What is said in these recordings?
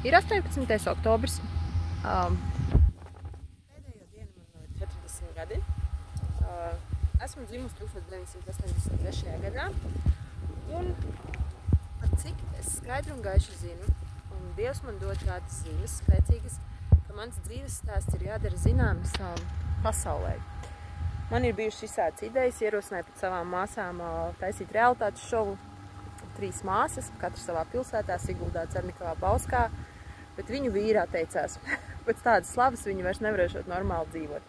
Ir 18. oktobris. Pēdējo dienu man 40 gadi. Esmu dzimusi 1983. gadā. Un par cik es skaidri un gaiši zinu, un Dievs man dod tādas zīmes spēcīgas, ka mans dzīves stāsts ir jādara zināms pasaulē. Man ir bijušas visādas idejas, ierosināju pat savām māsām taisīt realitātes šovu. 3 māsas, katra savā pilsētā, Siguldā, Cernikavā, Bauskā, bet viņu vīri atteicās. Pēc tādas slavas viņi vairs nevarēšot normāli dzīvot.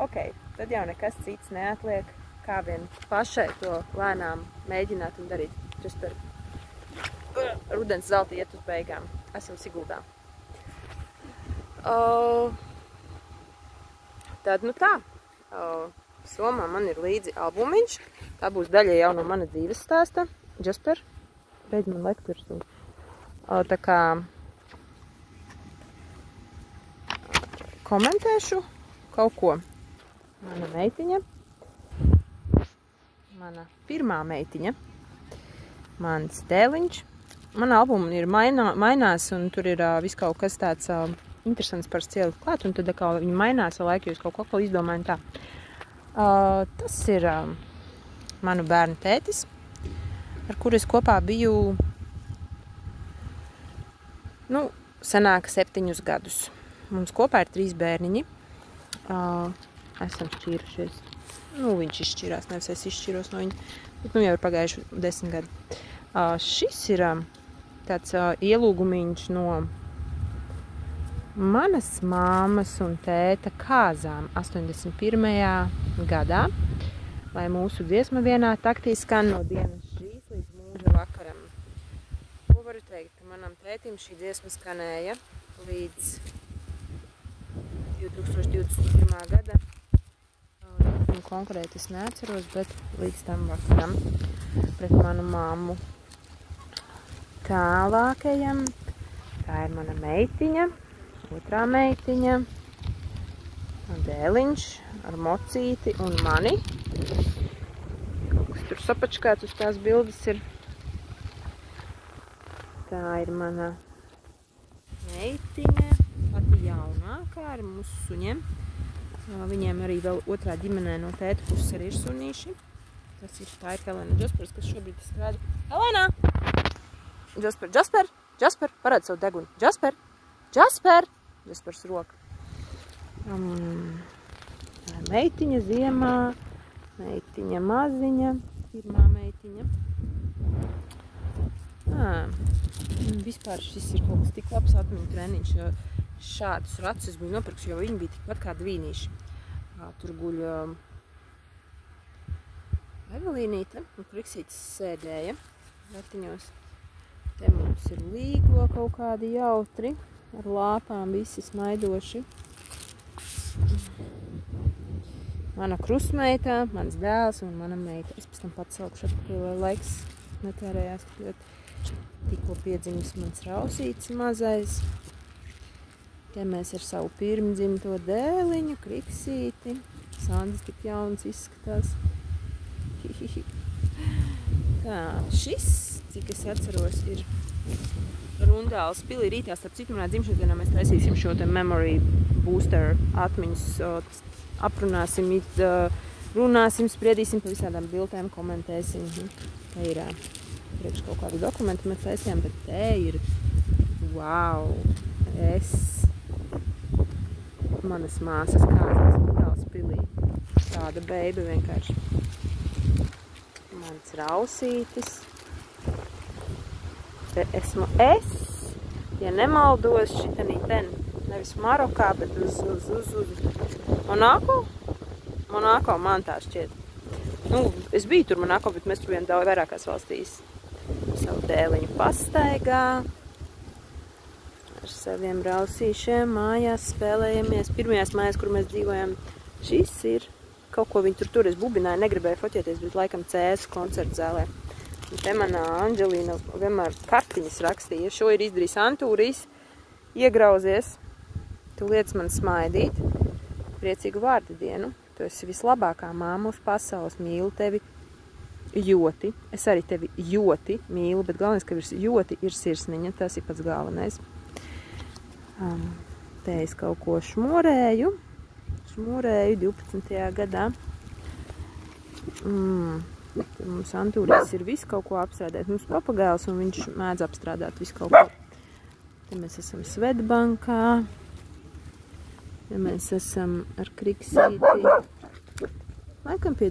Ok, tad jau nekas cits neatliek, kā vien pašai to lēnām mēģināt un darīt. Jasper, rudens zelta iet uz beigām. Esam Siguldā. Tad nu tā. Somā man ir līdzi albumiņš. Tā būs daļa jau no mana dzīves stāsta. Jasper, beidz man lekt virsū. Tā kā komentēšu kaut ko. Mana meitiņa, mana pirmā meitiņa, mans dēliņš. Mana albuma ir mainās, un tur ir viss kaut kas tāds interesants par cielu klāt, un tad kā viņi mainās, ar laiku jūs kaut ko izdomājat tā. Tas ir manu bērnu tētis, ar kuru es kopā biju, senāk 7 gadus. Mums kopā ir 3 bērniņi. Esam šķīrušies. Viņš izšķirās, nevis es izšķiros no viņa. Bet jau ir pagājuši 10 gadi. Šis ir tāds ielūgumiņš no manas māmas un tēta kāzām 81. gadā, lai mūsu dziesma vienā taktī skan no dienas šīs līdz mūža vakaram. Ko varu teikt, ka manam tētim šī dziesma skanēja līdz 2021. gada. Konkrēti es neatceros, bet līdz tam vakaram pret manu mammu. Tālākajam, tā ir mana meitiņa, otrā meitiņa, dēliņš ar mocīti un mani. Kaut kas tur sapačkāts uz tās bildes ir. Tā ir mana meitiņa, pati jaunākā ar mūsu suņiem. Viņiem arī vēl otrā ģimenē no tēta puses arī ir sunīši. Tā ir Helena Jaspers, kas šobrīd strādā. Helena! Jasper, parādi savu deguni. Jasper! Jaspers roka. Meitiņa ziemā, meitiņa maziņa, pirmā meitiņa. Vispār šis ir kaut kas tik labs atmiņu treniņš. Šādus ratus biju nopirkuši, jo viņi bija tikpat kā dvīnīši. Tur guļ Evelīnīte un Kriksītis sēdēja ratiņos. Te mums ir līgo kaut kādi jautri, ar lāpām visi smaidoši. Mana krustmeita, mans dēls un mana meita. Es pēc tam pats saukšu atpakaļ, lai laiks netērējās tik ļoti. Tikko piedzimis mans rausītis mazais. Te mēs ar savu pirmdzimto dēliņu, Kriksīti. Sandis tik jauns izskatās. Tā, šis, cik es atceros, ir Rundāles pilī rītā. Starp citu, manā dzimšanas dienā mēs taisīsim šo te memory booster atmiņas. Aprunāsim, runāsim, spriedīsim pa visādām bildēm, komentēsim. Te ir priekš kaut kādu dokumentu mēs taisījām, bet te ir, wow, manas māsas kāzās Rundāles pilī. Tāda beiba vienkārši. Mans rausītis. Te esmu es, ja nemaldos, šitenī ten, nevis Marokā, bet uz Monako. Monako man tā šķiet. Es biju tur Monako, bet mēs tur vien daudz vairākās valstīs. Savu dēliņu pastaigā. Ar saviem rausīšiem mājās spēlējamies. Pirmajās mājās, kur mēs dzīvojam, šis ir kaut ko viņi tur es bubināju, negribēju foķēties, bet laikam CS koncertu zālē. Un te manā Anģelīna vienmēr kartiņas rakstīja. Šo ir izdarījis Antūrijs, iegrauzies. Tu liec man smaidīt. Priecīgu vārdu dienu. Tu esi vislabākā māma uz pasaules. Mīlu tevi ļoti. Es arī tevi ļoti mīlu, bet galvenais, ka virs ļoti ir sirsniņa. Tas ir pats galvenais. Te es kaut ko šmorēju 12. gadā. Tur mums Antūrijas ir visu kaut ko apstrādāt. Mums papagailis un viņš mēdz apstrādāt visu kaut ko. Te mēs esam Svetbankā. Te mēs esam ar Kriksīti. Laikam pie...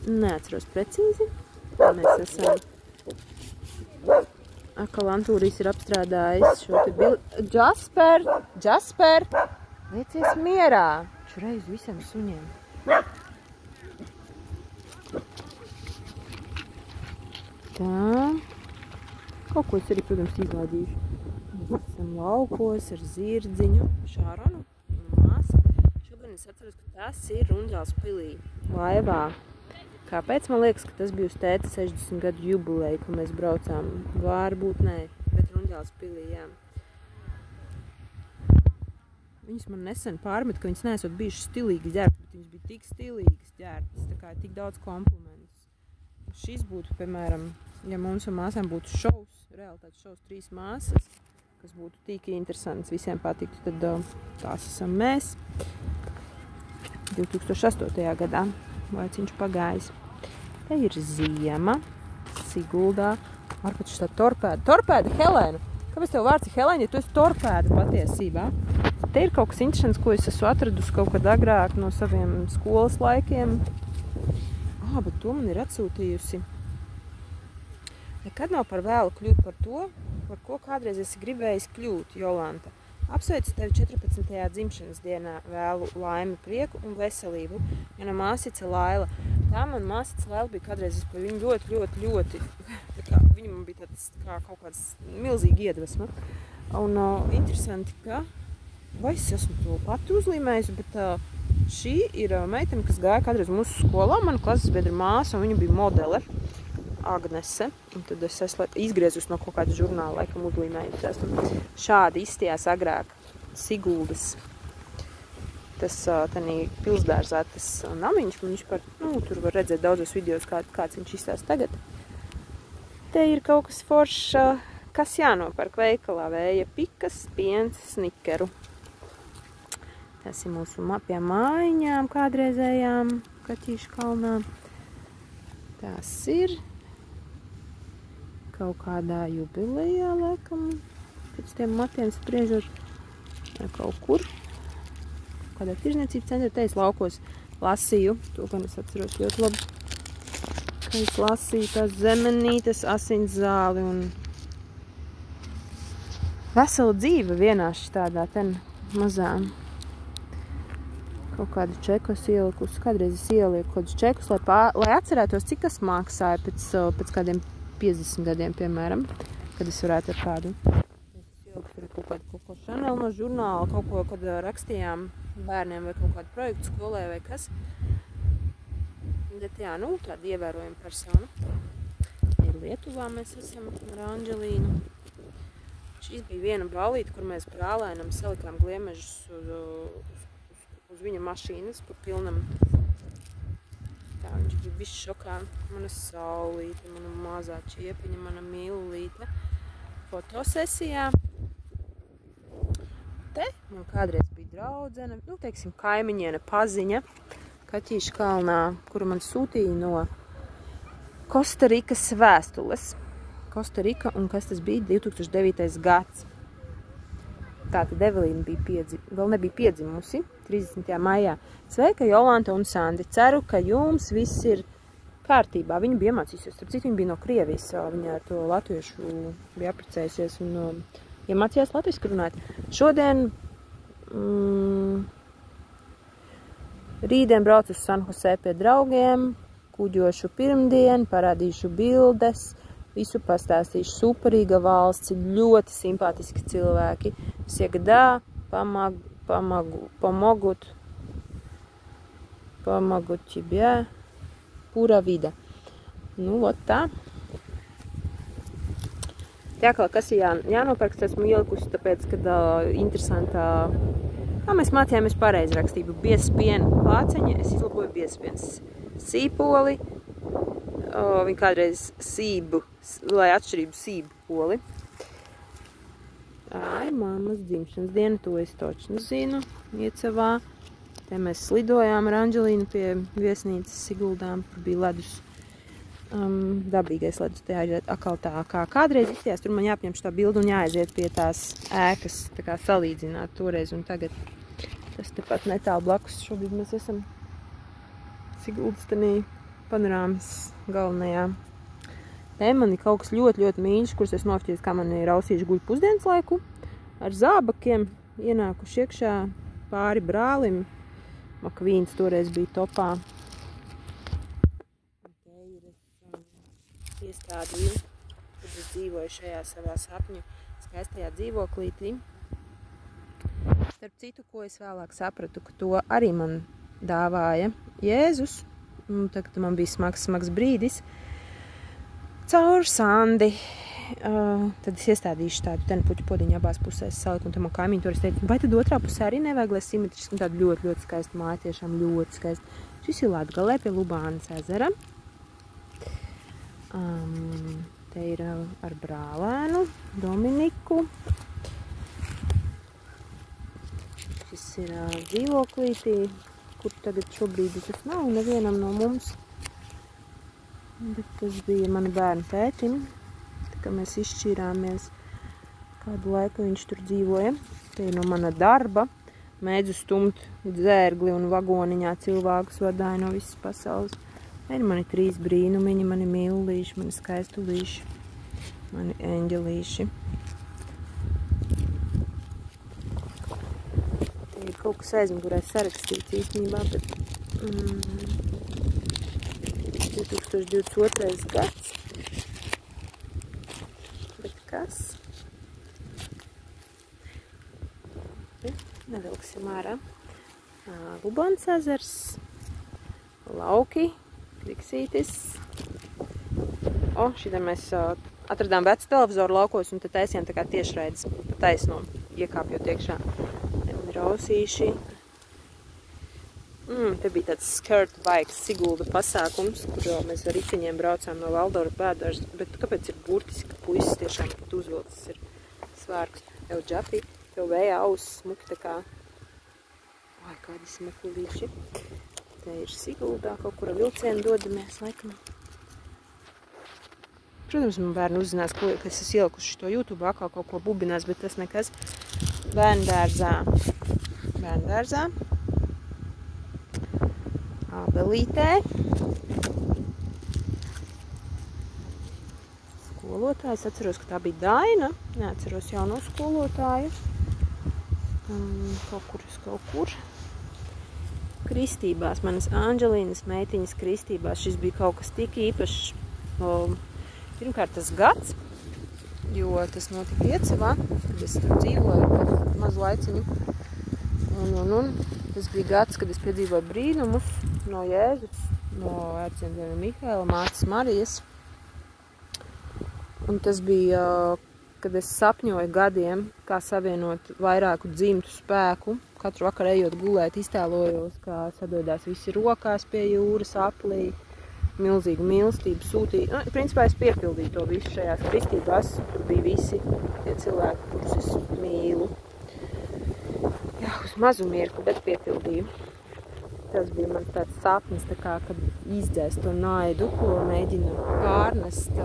Neatceros precīzi. Te mēs esam... Akal Antūrijas ir apstrādājis šo te bildi. Jasper! Liecies mierā! Šreiz visiem suņiem. Tā. Kaut ko es arī, protams, izlaidīšu. Esam laukos ar zirdziņu, Šāronu un māsu. Šobrīd es atceros, ka tas ir Rundāls pilī, laivā. Kāpēc? Man liekas, ka tas bija uz tēta 60 gadu jubileju, ka mēs braucām. Varbūt nē, bet Rundāls pilī, jā. Viņas man nesen pārmet, ka viņas neesot bijušas stilīgas ģērbtas, bet viņas bija tik stilīgas ģērbtas, tā kā tik daudz komplimentus. Šis būtu, piemēram, ja mums un māsām būtu šovs, realitātes šovs 3 māsas, kas būtu tik interesants, visiem patiktu, tad tās esam mēs. 2008. gadā laiciņš pagājis. Te ir ziema, Siguldā, ārpēc šitā torpēda. Torpēda, Helēna! Kāpēc tev vārds ir Helēna, ja tu esi torpēda patiesībā? Te ir kaut kas interesants, ko es esmu atradusi kaut kad agrāk no saviem skolas laikiem. Bet to man ir atsūtījusi. Nekad nav par vēlu kļūt par to, par ko kādreiz esi gribējis kļūt, Jolanta. Apsveicu tevi 14. dzimšanas dienā, vēlu laimi, prieku un veselību. Mana māsica Laila. Tā man māsica Laila bija kādreiz, es par viņu ļoti. Viņa man bija tāds kā kaut kāds milzīgi iedvesma. Un interesanti, ka, vai es esmu to pati uzlīmējusi, bet šī ir meitene, kas gāja kādreiz mūsu skolā, mana klases biedra māsa, un viņa bija modele, Agnese. Un tad es esmu izgriezus no kaut kāda žurnāla, laikam uzlīmējusi esmu. Šādi izstījās agrāk Siguldas. Tas tanī pilsdārzā tas namiņš, un viņš par, tur var redzēt daudzos videos, kāds viņš izstās tagad. Te ir kaut kas foršs, kas jānopērk veikalā, vēja pikas, piens, snikeru. Tas ir mūsu pie mājiņām kādreizējām Kaķīšu kalnā. Tas ir kaut kādā jubilejā, laikam, pēc tiem matiem spriežot kaut kur. Kādā tirzniecības centrā, te es laukos lasīju, to gan es atceros ļoti labi, ka es lasīju tās zemenītes, asinszāli un vesela dzīve vienā šitādā ten mazām. Kaut kādu čekus ielikus, kādreiz es ielieku kādus čekus, lai atcerētos, cik tas maksāja pēc kādiem 50 gadiem, piemēram, kad es varētu ar kādu. Es ieliku tur kaut ko Chanel no žurnāla, kaut ko, kad rakstījām bērniem vai kaut kādu projektu skolē vai kas. Bet jā, tāda ievērojama persona. Ir Lietuvā mēs esam ar Anģelīnu. Šis bija viena ballīte, kur mēs brālēnam salikām gliemežus uz viņa mašīnas pa pilnam. Tā, viņš bija bišķi šokā. Mana saulīte, mana mazā čiepiņa, mana mīlulīte. Fotosesijā. Te man kādreiz bija draudzene, teiksim, kaimiņiene paziņa Kaķīšu kalnā, kuru man sūtīja no Kostarikas vēstules. Kostarika, un kas tas bija? 2009. gads. Tātad Evelīna vēl nebija piedzimusi 30. maijā. Sveika, Jolanta un Sandi. Ceru, ka jums viss ir kārtībā. Viņa bija iemācījusies, starp citu viņa bija no Krievijas. Viņa ar to latviešu bija apprecējusies un iemācījās latviski runāt. Šodien rītdien braucu uz San Jose pie draugiem, kuģošu pirmdien, parādīšu bildes, visu pastāstīšu. Superīga valsts, ļoti simpātiski cilvēki. Всегда помогут тебе pura vida. Ot tā. Te atkal, kas ir jānopērk, esmu ielikusi, tāpēc, kad interesantā, kā mēs mācījāmies pareizrakstību, biespiena lāceņa, es izlaboju biespienas sīpoli, viņi kādreiz sību, lai atšķirību sību poli. ir mammas dzimšanas diena, to es točnu zinu, Iecavā. Te mēs slidojām ar Anģelīnu pie viesnīcas Siguldām, kur bija ledus. Dabīgais ledus, te jāaiziet atkal tā, kā kādreiz izties, tur man jāpņem šitā bildu un jāaiziet pie tās ēkas, tā kā salīdzināt toreiz un tagad. Tas tepat netālu blakus, šobrīd mēs esam Siguldas tenī panorāmas galvenajā. Te man ir kaut kas ļoti mīļš, kurus es nošķies, kā man ir rausījuši guļu pusdienas laiku, ar zābakiem ienākuši iekšā pāri brālim. Makvīns toreiz bija topā. Iestādīju, kad es dzīvoju šajā savā sapņu skaistajā dzīvoklītī. Starp citu, ko es vēlāk sapratu, ka to arī man dāvāja Jēzus. Tagad man bija smags brīdis. Caur Sandi. Tad es iestādīšu tādu tenpuķu podiņu abās pusēs saliku, un tam kaimiņu tur es teicu, vai tad otrā pusē arī nevajag, lai simetriski, un tāda ļoti skaista māja, tiešām ļoti skaista. Šis ir Latgalē pie Lubānas ezera. Te ir ar brālēnu, Dominiku. Šis ir dzīvoklītī, kur tagad šobrīd tas nav nevienam no mums. Bet tas bija mani bērnu tētim, tā kā mēs izšķīrāmies, kādu laiku viņš tur dzīvoja. Te ir no mana darba, mēdzu stumt dzērgli un vagoniņā cilvēkus vadāja no visas pasaules. Ir mani 3 brīnumiņi, mani mīlīši, mani skaistulīši, mani eņģelīši. Te ir kaut kas aizmugurē sarakstīts īstenībā, bet 2022. gads. Bet kas? Nevilksim ārā. Lubānas ezers, lauki. Kriksītis. Šitā mēs atradām vecu televizoru laukos un te taisījām tā kā tiešraides pa taisno, iekāpjot iekšā. Te man ir ausīši. Te bija tāds skirt bikes Sigulda pasākums, kur mēs ar riteņiem braucām no Valdora bēdārs, bet kāpēc ir burtiski, ka puisis tiešām pat uzvilcis ir svārks. Jau džapi, jau vējā auss smuki tā kā. Kādi smukulīši. Te ir Siguldā, kaut kur ar vilcienu dodamies, laikam. Protams, man bērni uzzinās, ka es esmu ielikuši to YouTube, atkal kaut ko bubinās, bet tas nekas. Bērndārzā. Ābelītē. Skolotājs. Atceros, ka tā bija Daina. Neatceros jauno skolotāju. Kaut kur. Kristībās, manas Anģelīnas meitiņas kristībās. Šis bija kaut kas tik īpašs. Pirmkārt tas gads, jo tas notika Iecavā, kad es tur dzīvoju mazu laiciņu. Un tas bija gads, kad es piedzīvoju brīnumus no Jēzus, no ērciendieva Mihaela, mātes Marijas. Un tas bija, kad es sapņoju gadiem, kā savienot vairāku dzimtu spēku. Katru vakaru ejot gulēt, iztēlojos, kā sadodās visi rokās pie jūras aplī, milzīgu mīlestību sūtīju. Principā es piepildīju to visu šajās kristībās. Tur bija visi tie cilvēki, kurus es mīlu. Jā, uz mazu mirkli, bet piepildīju. Tas bija man tāds sapnis, tā kā, kad izdzēs to naidu, ko mēģina pārnest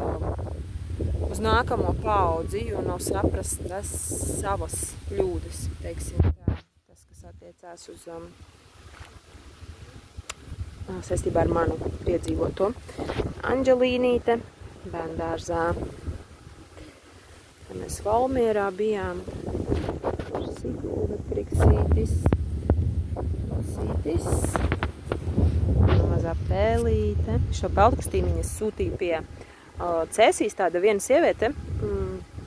uz nākamo paudzi, jo nav saprast savas kļūdas, teiksim tā. Attiecās uz saistībā ar manu piedzīvoto. Anģelīnīte, bērndārzā. Tad mēs Valmierā bijām. Sigulda, Kriksītis, Lasītis, mazā pēlīte. Šo peltkastīmiņu es sūtīju pie Cēsīs, tāda viena sieviete.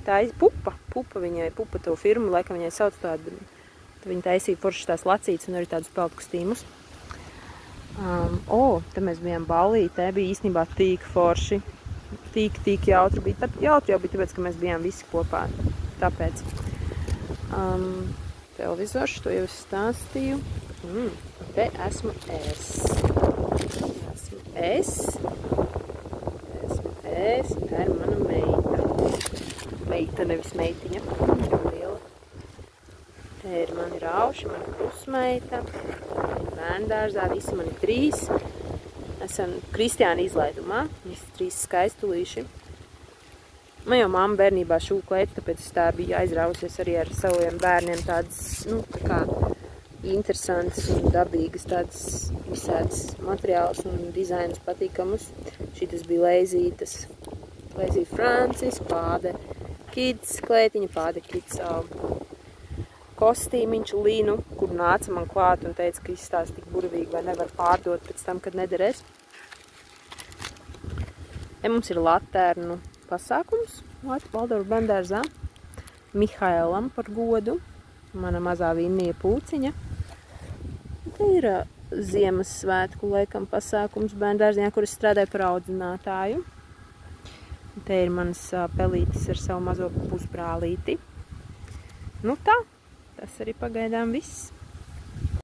Tā ir Pupa, viņai Pupa to firmu, laikam viņai sauc tādu. Viņa taisīja foršas tās lacītes un arī tādus peltkastīmus. Te mēs bijām ballītē, bija īstenībā tīk forši. Tīk jautri bija. Jautri jau bija tāpēc, ka mēs bijām visi kopā. Tāpēc. Televizors, to jau es stāstīju. Te esmu es. Tā ir mana meita. Meita, nevis meitiņa. Jau liela. Te ir mani rauši, mana krusmeita, bērndārzā, visi mani 3. Esam Kristiāna izlaidumā, visi 3 skaistulīši. Man jau mamma bērnībā šūku klēti, tāpēc es tā biju aizrausies arī ar saviem bērniem tādas, tā kā interesantas un dabīgas tādas visādas materiāls un dizainus patīkamus. Šitas bija Lazy Francis, Pāde Kids klētiņa, Pāde Kids kostīmiņš Linu, kur nāca man klāt un teica, ka izstāsta tik burvīgi vai nevar pārdot pēc tam, kad nederēs. Mums ir latērnu pasākums Valdorfu bērndārzā Mihailam par godu, mana mazā Vinnija Pūciņa. Te ir Ziemassvētku laikam pasākums bērndārziņā, kur es strādāju par audzinātāju. Te ir manas pelītes ar savu mazo pusbrālīti. Tā, tas arī pagaidām viss.